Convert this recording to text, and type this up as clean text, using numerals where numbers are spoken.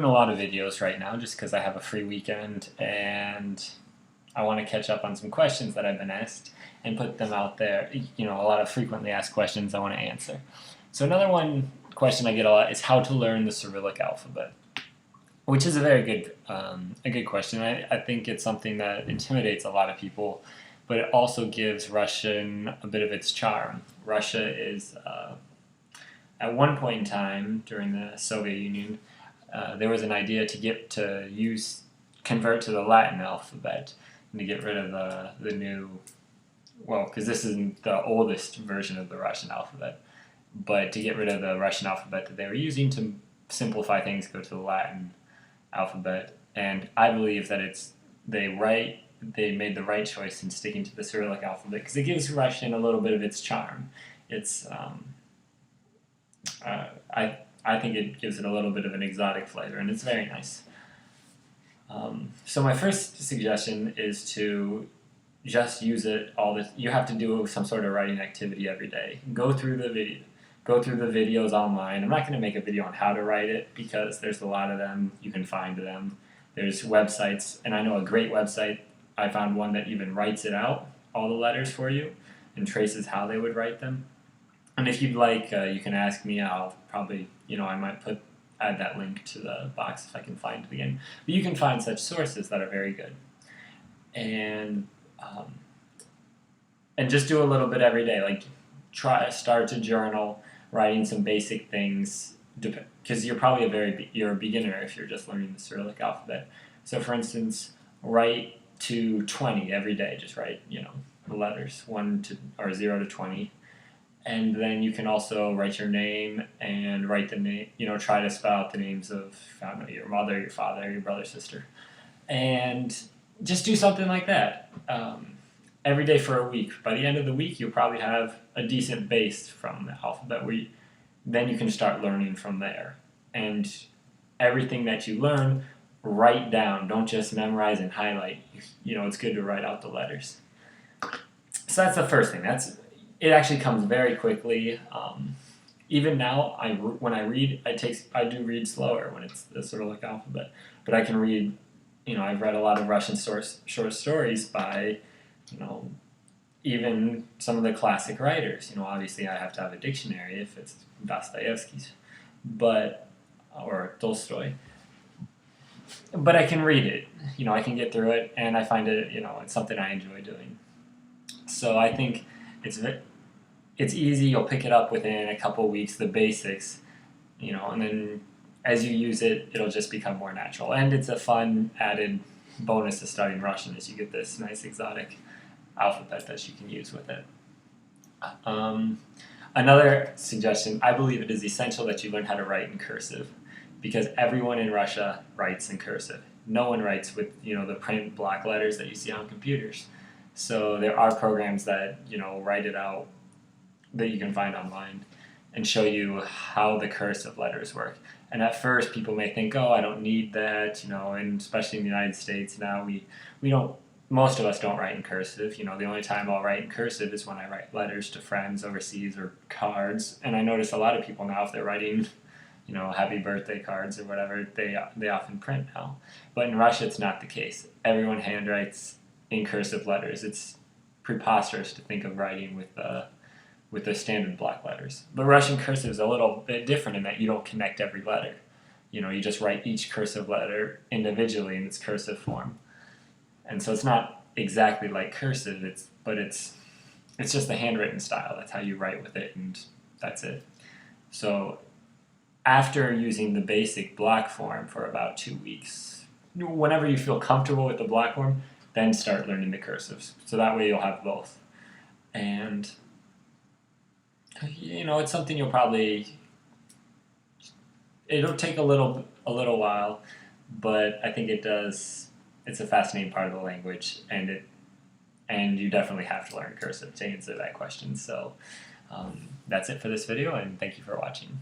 doing a lot of videos right now just because I have a free weekend and I want to catch up on some questions that I've been asked and put them out there. You know, a lot of frequently asked questions I want to answer. So another question I get a lot is how to learn the Cyrillic alphabet, which is a very good question. I think it's something that intimidates a lot of people, but it also gives Russian a bit of its charm. Russia is at one point in time during the Soviet Union, there was an idea to convert to the Latin alphabet and to get rid of the new, well, because this isn't the oldest version of the Russian alphabet, but to get rid of the Russian alphabet that they were using to simplify things, go to the Latin alphabet. And I believe that they made the right choice in sticking to the Cyrillic alphabet because it gives Russian a little bit of its charm. It's I think it gives it a little bit of an exotic flavor, and it's very nice. So my first suggestion is to just use it you have to do some sort of writing activity every day. Go through the videos online. I'm not going to make a video on how to write it because there's a lot of them. You can find them. There's websites, and I know a great website. I found one that even writes it out, all the letters for you, and traces how they would write them. And if you'd like, you can ask me. I'll probably, I might add that link to the box if I can find it again. But you can find such sources that are very good. And just do a little bit every day. Like start to journal, writing some basic things, because you're probably you're a beginner if you're just learning the Cyrillic alphabet. So for instance, write to 20 every day. Just write, the letters 0 to 20. And then you can also write your name and write the name, try to spell out the names of your mother, your father, your brother, sister. And just do something like that every day for a week. By the end of the week, you'll probably have a decent base from the alphabet then you can start learning from there. And everything that you learn, write down. Don't just memorize and highlight. It's good to write out the letters. So that's the first thing. It actually comes very quickly. Even now, when I read, I do read slower when it's the Cyrillic alphabet. But I can read, I've read a lot of Russian short stories by, even some of the classic writers. Obviously I have to have a dictionary if it's Dostoevsky's, or Tolstoy. But I can read it. I can get through it, and I find it, it's something I enjoy doing. So I think it's easy. You'll pick it up within a couple weeks, the basics, and then as you use it, it'll just become more natural. And it's a fun added bonus to studying Russian as you get this nice exotic alphabet that you can use with it. Another suggestion, I believe it is essential that you learn how to write in cursive because everyone in Russia writes in cursive. No one writes with, the print block letters that you see on computers. So there are programs that, write it out that you can find online and show you how the cursive letters work. And at first people may think, oh, I don't need that, and especially in the United States now, most of us don't write in cursive. The only time I'll write in cursive is when I write letters to friends overseas or cards. And I notice a lot of people now, if they're writing, happy birthday cards or whatever, they often print now. But in Russia, it's not the case. Everyone handwrites in cursive letters. It's preposterous to think of writing with the standard block letters. But Russian cursive is a little bit different in that you don't connect every letter. You just write each cursive letter individually in its cursive form. And so it's not exactly like cursive, but it's just the handwritten style. That's how you write with it, and that's it. So after using the basic block form for about 2 weeks, whenever you feel comfortable with the block form, then start learning the cursives. So that way you'll have both. And it's something it'll take a little while, but I think it's a fascinating part of the language, and you definitely have to learn cursive to answer that question. So that's it for this video, and thank you for watching.